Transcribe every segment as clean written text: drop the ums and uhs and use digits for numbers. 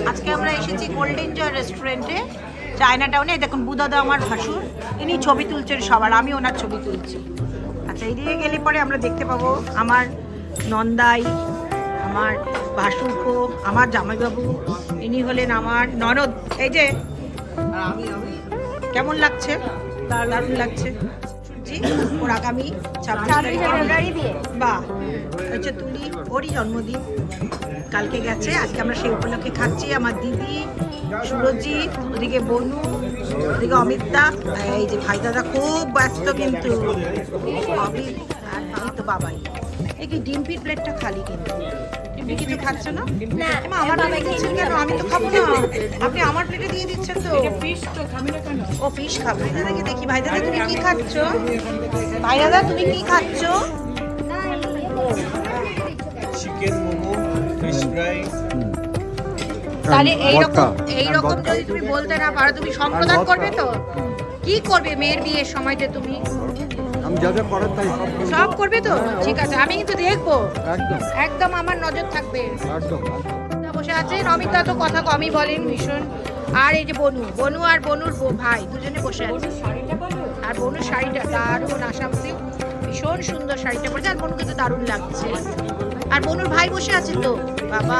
আজকে আমরা এসেছি গোল্ডেন জয় রেস্টুরেন্টে, চায়না টাউনে। দেখুন বুদাদা আমার ভাসুর, ইনি ছবি তুলছেন সবার, আমি ওনার ছবি তুলছি। আচ্ছা, এইদিকে গেলে পরে আমরা দেখতে পাবো আমার নন্দাই, আমার ভাসুরপো, আমার জামাইবাবু, ইনি হলেন আমার ননদ। এই যে কেমন লাগছে? দারুণ লাগছে। ওর আগামী 26 ফেব্রুয়ারি দিয়ে বাহ হচ্ছে তুলি, ওরই জন্মদিন কালকে গেছে। আজকে আমরা সেই উপলক্ষে খাচ্ছি। আমার দিদি সুরজিৎ, ওদিকে বনু, ওদিকে অমিতদা, এই যে ভাই দাদা খুব ব্যস্ত, কিন্তু অমিত আর আমি তো বাবাই। এই কি ডিম্পির প্লেটটা খালি, কিন্তু ডিম্পি কিছু খাচ্ছে না? আমার প্লেটে দিচ্ছেন কেন? আমি তো খাবো না, আপনি আমার প্লেটে দিয়ে দিচ্ছেন তো। ও ফিশ খাবো। দাদাকে দেখি, ভাই দাদা তুমি কি খাচ্ছ? ভাই দাদা তুমি কি খাচ্ছ? Chicken momo, fish fry. তাহলে এইরকম যদি তুমি বলতে না পারো, তুমি সম্প্রদান করবে তো? কি করবে মেয়ের বিয়ের সময়তে তুমি? আমি যা যা করার তাই সব করবে তো? ঠিক আছে, আমি কিন্তু দেখবো, একদম আমার নজর থাকবে। বসে আছেন অমিতা, তো কথা কমই বলেন ভীষণ। আর এই যে বনু আর বনুর ভাই দুজনে বসে আছে। আর বনুর শাড়িটা দারুণ, আসাম সিল্ক, ভীষণ সুন্দর শাড়িটা পরেছে। আর বনুকে তো দারুণ লাগছে। আর বনুর ভাই বসে আছে তো বাবা,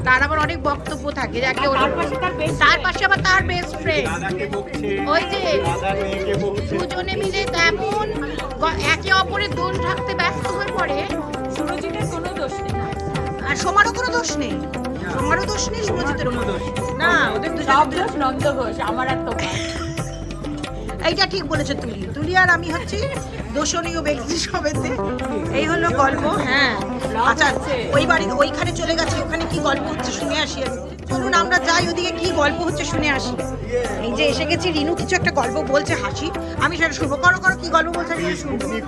তার আবার অনেক বক্তব্য থাকে, যাকে তার পাশে আবার তার বেস্ট ফ্রেন্ড, ওই যে দুজনে মিলে তেমন একে অপরের দোষ ঢাকতে ব্যস্ত হয়ে পড়ে। সুরজিতের কোনো দোষ নেই, আর সোমারও কোনো দোষ নেই, সোমারও দোষ নেই, সুরজিতেরও কোনো দোষ না, ওদের সব দোষ নন্দ ঘোষ, আমার আর তোমার। এইটা ঠিক বলেছো তুলি আর আমি হচ্ছি দোষণীয় ব্যক্তি সবেতে। এই হলো গল্প। হ্যাঁ আচ্ছা, ওইখানে চলে গেছে, ওখানে কি গল্প হচ্ছে শুনে আসি। চলুন আমরা যাই, ওদিকে কি গল্প হচ্ছে শুনে আসি। এই যে এসে গেছি, রিনু কিছু একটা গল্প বলছে, হাসি, আমি সেটা শুনবো। করো কি গল্প বলছে?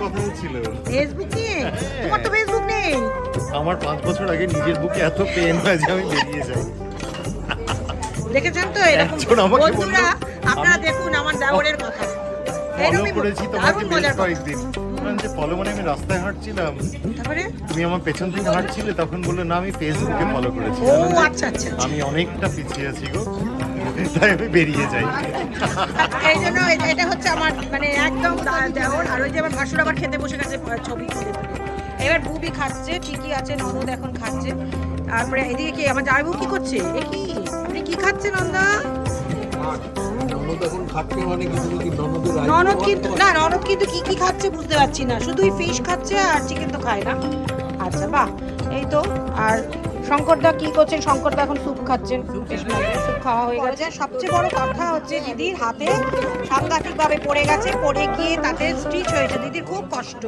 কথা হচ্ছিল ফেসবুক নিয়ে। তোমার তো ফেসবুক নেই। আমার 5 বছর আগে নিজের বুকে এত পেন হয় যে আমি বেরিয়ে যাই। দেখেছেন তো এরকম বন্ধুরা, আপনারা দেখুন আমার দেওরের কথা। ফলো করেছি তোমাকে বেশ কয়েকদিন। যে ফলো মানে আমি রাস্তায় হাঁটছিলাম, তারপরে তুমি আমার পেছন থেকে হাঁটছিলে, তখন বললো না আমি ফেসবুকে ফলো করেছি। ও আচ্ছা আচ্ছা, আমি অনেকটা পিছিয়ে আছি গো, তাই আমি বেরিয়ে যাই। এই জন্য এটা হচ্ছে আমার মানে একদম দেওর। আর ওই যে আমার ভাসুর আবার খেতে বসে গেছে ছবি তুলে তুলে। এবার বুবি খাচ্ছে, ঠিকই আছে, ননদ এখন খাচ্ছে। তারপরে এদিকে কি আমার জামাইবু কি করছে? এ কি আপনি কি খাচ্ছেন নন্দা? ননদ কিন্তু কি খাচ্ছে বুঝতে পারছি না, শুধুই ফিশ খাচ্ছে আর চিকেন তো খায় না। আচ্ছা বাহ, এই তো। আর শঙ্করদা কি করছেন? শঙ্করদা এখন স্যুপ খাচ্ছেন, স্যুপ খাওয়া হয়ে গেছে। সবচেয়ে বড় কথা হচ্ছে দিদির হাতে সাংঘাতিকভাবে পড়ে গেছে, পড়ে গিয়ে তাতে স্টিচ হয়েছে। দিদির খুব কষ্ট,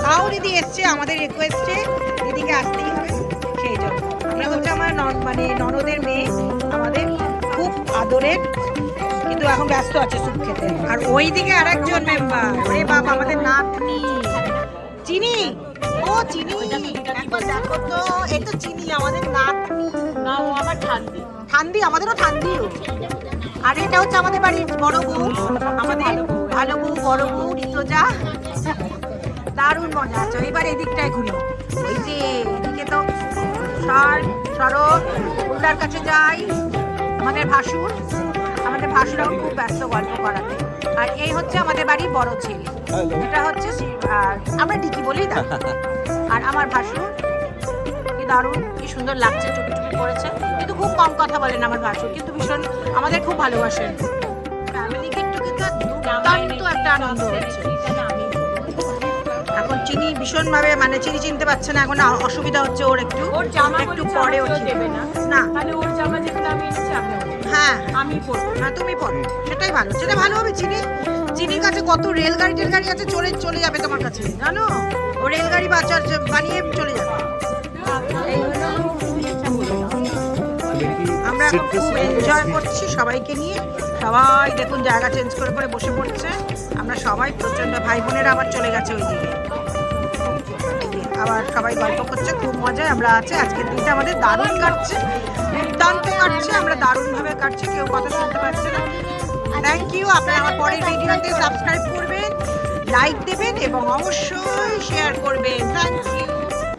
তাও দিদি এসছে আমাদের রিকোয়েস্টে, দিদিকে আসতেই হবে। সেই জন্য আমরা হচ্ছে আমার মানে ননদের মেয়ে, আমাদের খুব আদরের, কিন্তু এখন ব্যস্ত আছে স্যুপ খেতে। আর ওইদিকে আরেকজন মেম্বার, ওরে বাবা, আমাদের নাতনি চিনি। ও চিনি, একবার দেখো তো, এই তো চিনি আমাদের নাতনি। না, ও আমার ঠান্দি, আমাদেরও ঠান্দি। আর এটা হচ্ছে আমাদের বাড়ির বড় বউ, আমাদের ভালো বউ, বড় বউ ঋতুজা। দারুণ মজা আছে। এবার এদিকটায় ঘুরি, ওই যে এদিকে তো সরব উল্লার কাছে যাই। আমাদের ভাসুরাও খুব ব্যস্ত গল্প করাতে। আর এই হচ্ছে আমাদের বাড়ির বড় ছেলে, এটা হচ্ছে আমরা ডিকি বলেই দাও। আর আমার ভাসুর কি দারুণ, কি সুন্দর লাগছে, টুপি পরেছে, কিন্তু খুব কম কথা বলেন আমার ভাসুর, কিন্তু ভীষণ আমাদের খুব ভালোবাসেন। ফ্যামিলি গেট টুগেদার দুর্দান্ত একটা আনন্দ হচ্ছে। এখন চিনি ভীষণ ভাবে মানে চিনি চিনতে পারছে না, এখন অসুবিধা হচ্ছে ওর একটু পরে ও দেবে না, তাহলে ওর জামা যেগুলো আমি এনেছি আপনি। হ্যাঁ আমি পরবো। হ্যাঁ তুমি পড়ো, সেটাই ভালো, সেটা ভালো হবে। চিনির কাছে কত রেলগাড়ি আছে, চলে যাবে তোমার কাছে, জানো? ও রেলগাড়ি বানিয়ে চলে যাবে। আমরা এখন খুব এনজয় করছি সবাইকে নিয়ে। সবাই দেখুন জায়গা চেঞ্জ করে বসে পড়ছে। আমরা সবাই প্রচন্ড, ভাই বোনেরা আবার চলে গেছে ওইদিকে, আবার সবাই গল্প করছে, খুব মজায় আমরা আছি। আজকের দিনটা আমাদের দারুণ কাটছে, দুর্দান্ত কাটছে, আমরা দারুণভাবে কাটছি, কেউ কথা শুনতে পাচ্ছে না। Thank you. আপনারা আমার পরের ভিডিওতে সাবস্ক্রাইব করবেন, লাইক দেবেন এবং অবশ্যই শেয়ার করবেন। Thank you.